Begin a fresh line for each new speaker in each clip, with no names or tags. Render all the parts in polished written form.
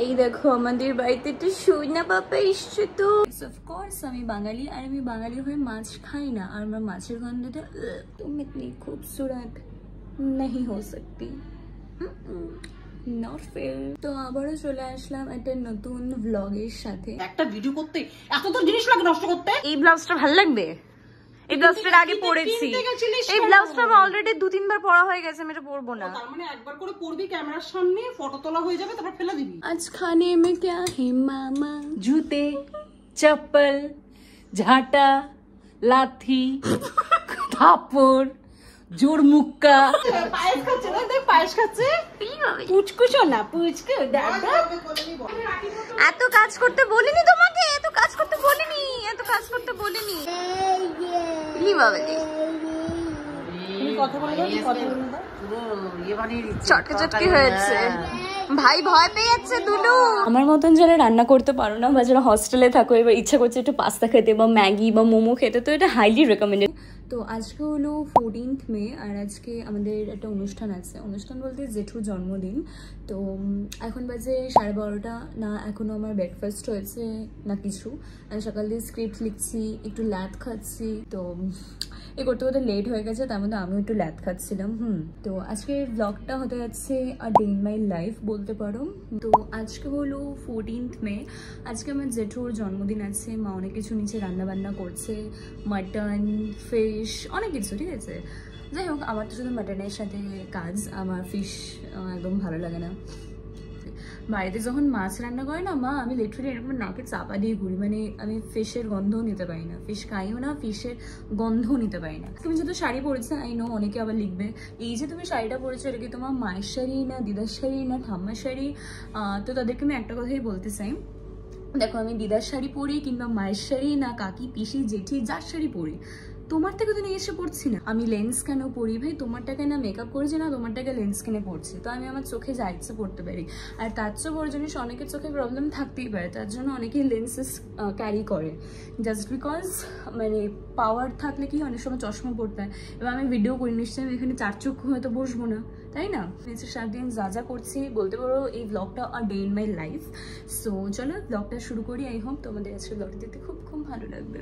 এই দেখো আমাদের বাড়িতে একটু সোনা পাপা এসছে তো। অফকোর্স আমি বাঙালি আর আমি বাঙালি হয়ে মাছ খাই না, আর আমার মাছের গন্ধটা तुम इतनी खूबसूरत नहीं हो सकती, নট ফেয়ার। তো আবারও চলে আসলাম একটা নতুন ব্লগের সাথে।
একটা ভিডিও করতে এত তো জিনিস লাগে নষ্ট করতে।
এই ব্লাউজটা ভালো লাগবে, এই ব্লাউজটার আগে পরেছি, এই ব্লাউজটা আমার অলরেডি 2-3 বার পরা হয়ে গেছে, আমি এটা পরবো না।
তার মানে একবার করে পরবি, ক্যামেরার সামনে ফটো তোলা হয়ে যাবে, তারপর ফেলে দিবি।
আজ খানে মে क्या है मामा,
जूते, चप्पल, झाटा, लाठी, थापड़, जोर मुक्का।
পায়েস খাচ্ছে না, দেখ পায়েস খাচ্ছে। পুচকুচো না, পুচকু দাদা।
এত কাজ করতে বলিনি তোমাকে, এত কাজ করতে বলিনি, এত কাজ করতে বলিনি। কি বাবা দি
তুমি কথা বলে দাও, কথা বলে দাও।
চটকে চটকে হয়েছে, ভাই ভয় পেয়ে যাচ্ছে দুলু। আমার মতন যারা রান্না করতে পারো না বা যারা হস্টেলে থাকো, এবার ইচ্ছা করছে একটু পাস্তা খেতে বা ম্যাগি বা মোমো খেতে, তো এটা হাইলি রেকমেন্ডেড। তো আজকে হলো 14th মে, আর আজকে আমাদের একটা অনুষ্ঠান আছে। অনুষ্ঠান বলতে জেঠুর জন্মদিন। তো এখন বাজে 12:30 না, এখনও আমার ব্রেকফাস্ট হয়েছে না কিছু। আমি সকাল দিয়ে স্ক্রিপ্ট লিখছি, একটু ল্যাদ খাচ্ছি, তো এই করতে করতে লেট হয়ে গেছে, তার মধ্যে আমিও একটু ল্যাদ খাচ্ছিলাম। তো আজকের ব্লগটা হতে যাচ্ছে আর ডে ইন মাই লাইফ বলতে পারো। তো আজকে হলো 14th মে, আজকে আমার জেঠুর জন্মদিন আছে। মা অনেক কিছু নিচে রান্নাবান্না করছে, মাটন, ফিশ, অনেক কিছু, ঠিক আছে। যাই হোক, আমার তো শুধু মাটনের সাথে কাজ, আমার ফিশ একদম ভালো লাগে না। বাড়িতে যখন মাছ রান্না করে না মা, আমি লিটারালি এরকম নাকে চাপা দিয়ে ঘুরি, মানে আমি ফিশের গন্ধও নিতে পারি না, ফিশ খাইও না, ফিশের গন্ধও নিতে পারি না। তুমি যেহেতু শাড়ি পরেছো, আই নো অনেকে আবার লিখবে এই যে তুমি শাড়িটা পরেছো, এটা কি তোমার মায়ের শাড়ি না দিদার শাড়ি না ঠাম্মার শাড়ি? তো তাদেরকে আমি একটা কথাই বলতে চাই, দেখো আমি দিদার শাড়ি পরি কিংবা মায়ের শাড়ি না কাকি পিসি জেঠি যার শাড়ি পরি, তোমার থেকে তো নিয়ে এসে পড়ছি না। আমি লেন্স কেন পরি ভাই? তোমারটাকে না মেকআপ করেছি না, তোমারটাকে লেন্স কিনে পড়ছি, তো আমি আমার চোখে যা ইচ্ছে পড়তে পারি। আর তার চেয়ে বড় জিনিস, অনেকের চোখে প্রবলেম থাকতেই পারে, তার জন্য অনেকেই লেন্সেস ক্যারি করে জাস্ট বিকজ মানে পাওয়ার থাকলে কি অনেক সময় চশমা পড়তে হয়। এবার আমি ভিডিও করি, নিশ্চয়ই আমি এখানে 4 চক্ষু হয়তো বসবো না, তাই না? নিচের 7 দিন যা যা করছি বলতে পারো এই ব্লগটা আর day in my life. So চলো ব্লগটা শুরু করি। আই হোপ তোমাদের আজকে ব্লগটা দেখতে খুব খুব ভালো লাগবে।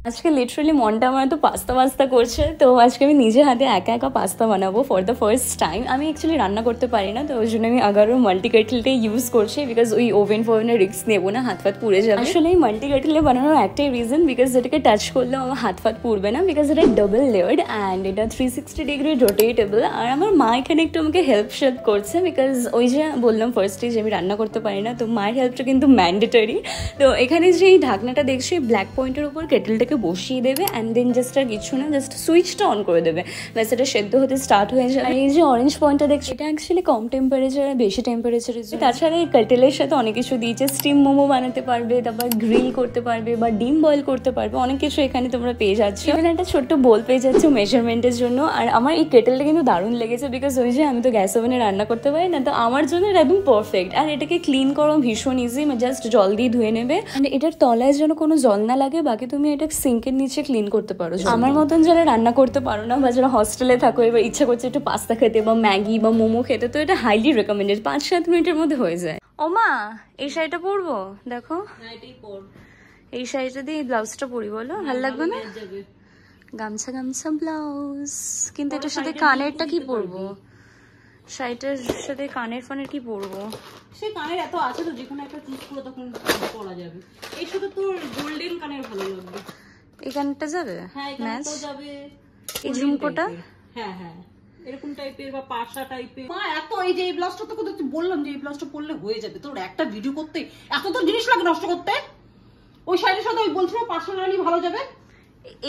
আজকে লিটারালি মনটা আমার তো পাস্তা করছে, তো আজকে আমি নিজে হাতে একা একা পাস্তা বানাবো ফর দ্য ফার্স্ট টাইম। আমি অ্যাকচুয়ালি রান্না করতে পারি না, তো ওই জন্য আমি আগারও মাল্টি কেটেলটাই ইউজ করছি, বিকজ ওই ওভেনের রিস্ক নেবো না, হাত ফাত পুড়ে যাবে। আসলে এই মাল্টি কেটেলে বানানোর একটাই রিজন, বিকজ যেটাকে টাচ করলেও আমার হাত ফাত পুড়বে না, বিকজ এটা ডাবল লেয়ার্ড অ্যান্ড এটা 360 ডিগ্রি রোটেটেবল। আর আমার মা এখানে একটু আমাকে হেল্প করছে, বিকজ ওই যে বললাম ফার্স্টে যে আমি রান্না করতে পারি না, তো মায়ের হেল্পটা কিন্তু ম্যান্ডেটরি। তো এখানে যে এই ঢাকনাটা দেখছি ব্ল্যাক পয়েন্টের উপর কেটেলটাকে বসিয়ে দেবে অ্যান্ড দেন জাস্ট আর কিছু না, জাস্ট সুইচটা অন করে দেবে, ব্যাস এটা সেদ্ধ হতে স্টার্ট হয়ে যায়। আর এই যে অরেঞ্জ পয়েন্টটা দেখছি, এটা অ্যাকচুয়ালি কম টেম্পারেচার বেশি টেম্পারেচারে। তাছাড়া এই কেটেলের সাথে অনেক কিছু দিয়েছে, স্টিম মোমো বানাতে পারবে, তারপর গ্রিল করতে পারবে বা ডিম বয়েল করতে পারবে, অনেক কিছু এখানে তোমরা পেয়ে যাচ্ছ। এখানে একটা ছোট্ট বোল পেয়ে যাচ্ছ মেজারমেন্টের জন্য। আর আমার এই কেটেলটা কিন্তু দারুণ লেগেছে, বিকজ ওই যে আমি তো গ্যাস ওভেনে রান্না করতে পারি না, তো আমার জন্য এটা একদম পারফেক্ট। আর এটাকে ক্লিন করো ভীষণ ইজি, জাস্ট জল দিয়ে ধুয়ে নেবে, অ্যান্ড এটার তলায় যেন কোনো জল না লাগে, বাকি তুমি এটা সিঙ্কের নিচে ক্লিন করতে পারো। আমার মতন যারা রান্না করতে পারো না বা যারা হস্টেলে থাকো, এবার ইচ্ছা করছে একটু পাস্তা খেতে বা ম্যাগি বা মোমো খেতে, তো এটা হাইলি রেকমেন্ডেড, 5-7 মিনিটের মধ্যে হয়ে যায়। ও মা, এই শাড়িটা পরবো, দেখো এই শাড়িটা দিয়ে ব্লাউজটা পরি, বলো ভালো লাগবে না? গামছা গামছা ব্লাউজ, কিন্তু এটার সাথে কানেরটা কি পরবো? শাড়িটার সাথে কানের ফানের কি পরবো?
সেই কানের এত আছে তো, যেকোনো একটা চুজ করে তখন পরা যাবে। এই সাথে তোর গোল্ডেন কানের ভালো লাগবে।
এই কানেরটা যাবে?
হ্যাঁ, এই কানেরটাও যাবে।
এই ঝুমকোটা?
হ্যাঁ হ্যাঁ, এরকম টাইপের বা পাশা টাইপের। মা এত এই যে এই ব্লাউজটা তো তোকে বললাম যে এই ব্লাউজটা পরলে হয়ে যাবে। তোর একটা ভিডিও করতে এত তো জিনিস লাগে নষ্ট করতে। ওই শাড়ির সাথে ওই বলছিল পাশা লাগানি ভালো যাবে।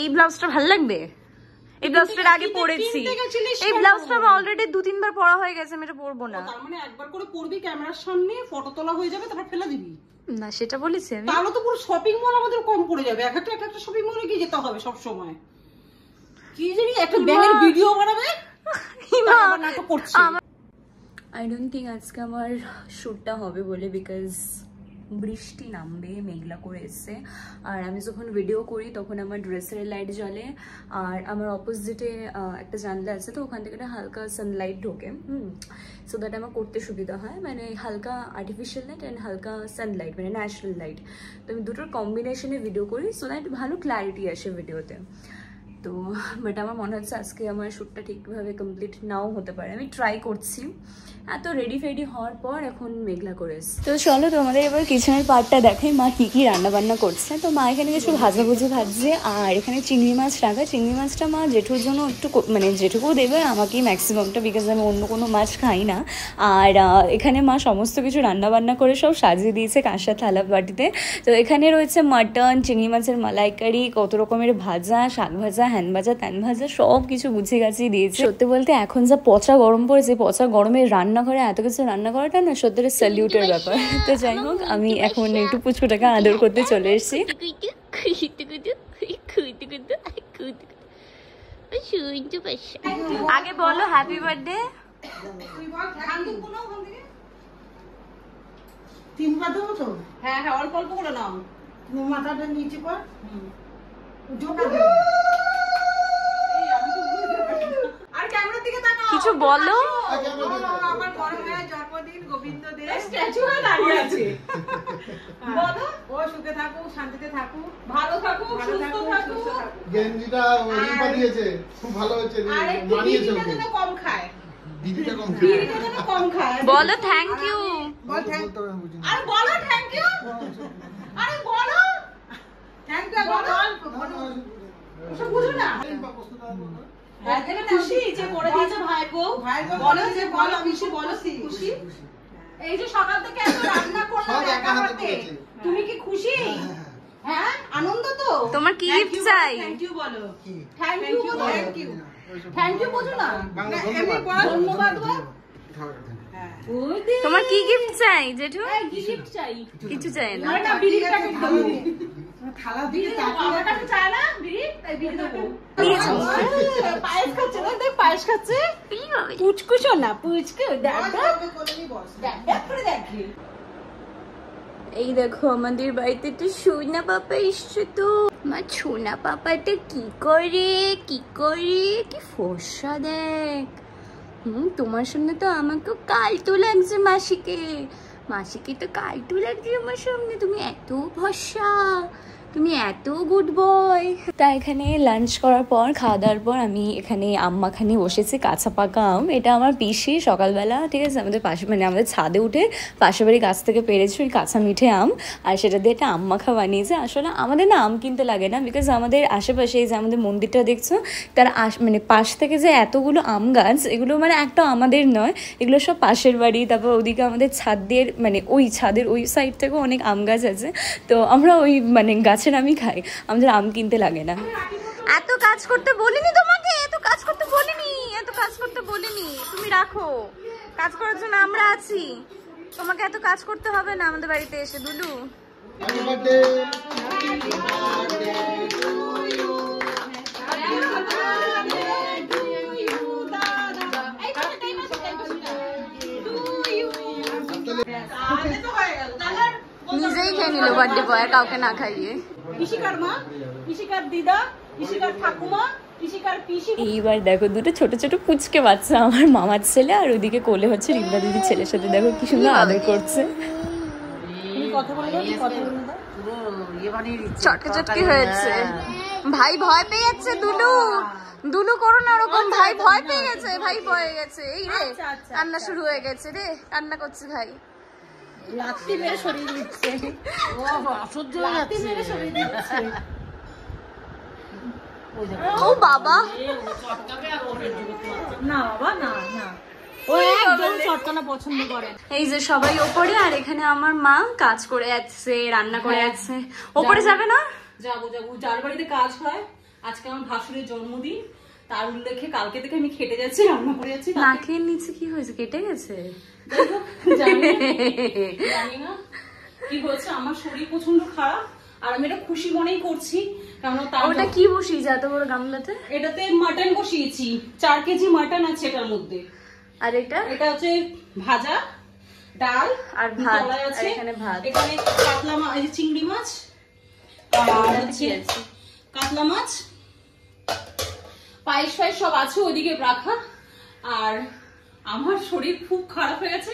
এই ব্লাউজটা ভালো লাগবে? এই ব্লাউজটার আগে পরেছি, এই ব্লাউজটা আমার অলরেডি 2-3 বার পরা হয়ে গেছে, আমি এটা পরবো না।
তার মানে একবার করে পরবি, ক্যামেরার সামনে ফটো তোলা হয়ে যাবে, তারপর ফেলে দিবি
না, সেটা বলেছি আমি।
তাহলে তো পুরো শপিং মল আমাদের কম পড়ে যাবে। একটা শপিং মলে কি যেতে হবে সব সময়? কি জানি একটা ব্যাগের ভিডিও বানাবে, নাটক করছে।
আই ডোন্ট থিঙ্ক আজকে আমার শ্যুটটা হবে বলে, বিকজ বৃষ্টি নামবে, মেঘলা করে এসছে। আর আমি যখন ভিডিও করি তখন আমার ড্রেসের লাইট জ্বলে, আর আমার অপোজিটে একটা জানলা আছে, তো ওখান থেকে একটা হালকা সানলাইট ঢোকে, সো দ্যাট আমার করতে সুবিধা হয়, মানে হালকা আর্টিফিশিয়াল লাইট অ্যান্ড হালকা সানলাইট, মানে ন্যাচারাল লাইট। তো আমি দুটোর কম্বিনেশনে ভিডিও করি, সো দ্যাট ভালো ক্ল্যারিটি আসে ভিডিওতে। তো বাট আমার মনে হচ্ছে আজকে আমার শ্যুটটা ঠিকভাবে কমপ্লিট নাও হতে পারে, আমি ট্রাই করছি। এত রেডি ফেডি হওয়ার পর এখন মেঘলা করে এসছে। তো চলো তোমাদের এবার কিচেনের পার্টটা দেখাই, মা কি কি রান্না বান্না করছে। তো মা এখানে কিছু ভাজাভুজি ভাজছে, আর এখানে চিংড়ি মাছ রাখা। চিংড়ি মাছটা মা জেঠুর জন্য একটু মানে যেটুকু দেবে আমাকেই ম্যাক্সিমামটা, বিকজ আমি অন্য কোনো মাছ খাই না। আর এখানে মা সমস্ত কিছু রান্না বান্না করে সব সাজিয়ে দিয়েছে কাঁসা থালা বাটিতে। তো এখানে রয়েছে মাটন, চিংড়ি মাছের মালাইকারি, কত রকমের ভাজা, শাক ভাজা, হ্যান ভাজা, ত্যান ভাজা, সব কিছু গুছিয়ে গাছিয়ে দিয়েছে। সত্যি বলতে এখন যা পচা গরম পড়েছে, পচা গরমে রান্নাঘরে এত কিছু রান্না করাটা না সত্যি স্যালিউটের ব্যাপার। তো যাই হোক, আমি এখন একটু পুচকুটাকে আদর করতে চলে এসেছি। আগে বলো হ্যাপি বার্থডে।
তিনবার দেবো তো? হ্যাঁ হ্যাঁ, অল্প অল্প করে নাও। মাথাটা নিচে কর। আর ক্যামেরার দিকে তাকাও।
কিছু বলো।
আমার বড় ভাইয়ের জন্মদিন, গোবিন্দ দে স্ট্যাচু হয়ে দাঁড়িয়ে আছে। বলো, ও সুখে থাকুক, শান্তিতে থাকুক, ভালো থাকুক, সুস্থ থাকুক।
গেঞ্জিটা ওইটা দিয়েছে, খুব ভালো হয়েছে, মানিয়েছে ওকে।
দিদিটা কম খায়,
দিদিটা কম খায়,
দিদিটা যেন কম খায়।
বলো থ্যাংক ইউ।
বল থ্যাংক ইউ। আরে বলো থ্যাংক ইউ। আরে বলো থ্যাংক ইউ। বলো ওসব বুঝো না। খুশি যে করে দিয়েছে ভাইপো। বলো যে বলো খুশি, বলো খুশি। এই যে সকাল থেকে এত রান্না করলাম একা হাতে, তুমি কি খুশি? হ্যাঁ, আনন্দ তো।
তোমার কি গিফট চাই?
থ্যাংক ইউ বলো। থ্যাংক ইউ বলো। Thank you. থ্যাংক ইউ বুঝো না। ধন্যবাদ বল।
তোমার কি গিফট চাই জেঠু?
গিফট চাই।
কিছু চাই না।
না বিড়ি প্যাকেট দাও। খালা দিকে আমার কাছে চায় না বিড়ি, তাই বিড়ি দাও। পায়েস খাচ্ছে না, দেখ পায়েস খাচ্ছে। পুচকুশো না, পুচকু দাদা দাদা করে দেখি।
এই দেখো আমাদের বাড়িতে তো সোনা পাপা এসছে। তো মা সোনা পাপাটা কি করে কি ফর্সা দেখ। তোমার সামনে তো আমাকেও কালটু লাগছে, মাসিকে তো কালটু লাগছে আমার সামনে। তুমি এত ফর্সা, তুমি এত গুড বয়। তা এখানে লাঞ্চ করার পর, খাওয়া দাওয়ার পর আমি এখানে আম মাখানি বসেছি, কাঁচা পাকা আম। এটা আমার পিসি সকালবেলা, ঠিক আছে, আমাদের পাশে মানে আমাদের ছাদে উঠে পাশের বাড়ি গাছ থেকে পেরেছি ওই কাঁচা মিঠে আম, আর সেটা দিয়ে একটা আম মাখা বানিয়েছে। আসলে আমাদের না আম কিনতে লাগে না, বিকজ আমাদের আশেপাশে এই যে আমাদের মন্দিরটা দেখছো, তার মানে পাশ থেকে যে এতগুলো আম গাছ, এগুলো মানে একটা আমাদের নয়, এগুলো সব পাশের বাড়ি। তারপর ওদিকে আমাদের ছাদ দিয়ে মানে ওই ছাদের ওই সাইড থেকেও অনেক আম গাছ আছে। তো আমরা ওই মানে গাছের আমি খাই, আমাদের আম কিনতে লাগে না। এত কাজ করতে বলিনি তোমাকে, এত কাজ করতে বলিনি। তুমি রাখো, কাজ করার জন্য আমরা আছি, তোমাকে এত কাজ করতে হবে না আমাদের বাড়িতে এসে। Dulu
happy birthday. Happy birthday to you.
নিজেই খেয়ে নিল বার্থডে বয়, কাউকে না খাইয়ে।
পিসিকার মা, পিসিকার দিদা, পিসিকার ঠাকুমা, পিসিকার পিসি।
এইবার দেখো দুটো ছোট ছোট পুচকে বাচ্চা, আমার মামার ছেলে আর ওদিকে কোলে হচ্ছে রিম্বা দিদির ছেলের সাথে। দেখো কি সুন্দর আদর করছে। চটকে হয়েছে, ভাই ভয় পেয়ে যাচ্ছে। দুলু করো না ওরকম, ভাই ভয় পেয়ে গেছে, এই রে কান্না শুরু হয়ে গেছে রে, কান্না করছে ভাই।
লাত্তি মেরে সরিয়ে দিচ্ছে, ও অসহ্য লাত্তি মেরে সরিয়ে দিচ্ছে।
ও বাবা,
না বাবা না না, ও একদম চটকানা পছন্দ করে।
এই যে সবাই ওপরে, আর এখানে আমার মা কাজ করে যাচ্ছে, রান্না করে যাচ্ছে। ওপরে যাবে না?
যাবো, যার বাড়িতে কাজ হয়। আজকে আমার ভাসুরের জন্মদিন, তার উল্লেখে কালকে থেকে আমি খেটে যাচ্ছি, রান্না করে যাচ্ছি।
নাকের নিচে কি হয়েছে, কেটে গেছে?
জানি না কি হয়েছে, আমার শরীর প্রচন্ড খারাপ, আর আমি এটা খুশি মনেই করছি। কারণ
ওটা কি বসিয়েছে এত বড় গামলাতে?
এটাতে মাটন বসিয়েছি, 4 কেজি মাটন আছে এটার মধ্যে।
আর এটা
হচ্ছে ভাজা, ডাল
আর ভাত,
কলাই
আর
আছে,
এখানে ভাত।
এখানে কাতলা মাছ, এই যে চিংড়ি মাছ, আর হচ্ছে কাতলা মাছ, পায়েস ফায়েস সব আছে ওইদিকে রাখা। আর আমার শরীর খুব খারাপ হয়ে গেছে।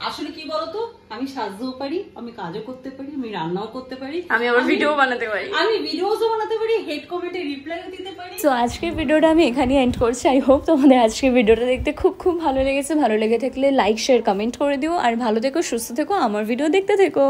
আসলে কি বলতো, আমি সাজতেও পারি, আমি কাজও করতে পারি, আমি রান্নাও করতে পারি,
আমি আবার ভিডিও বানাতে পারি,
আমি ভিডিওসও বানাতে পারি, হেড কমেন্টে রিপ্লাইও দিতে পারি।
তো আজকের ভিডিওটা আমি এখানে এন্ড করছি। আই হোপ তোমাদের আজকের ভিডিওটা দেখতে খুব খুব ভালো লেগেছে। ভালো লেগে থাকলে লাইক শেয়ার কমেন্ট করে দিও। আর ভালো থেকো, সুস্থ থেকো, আমার ভিডিও দেখতে থেকো।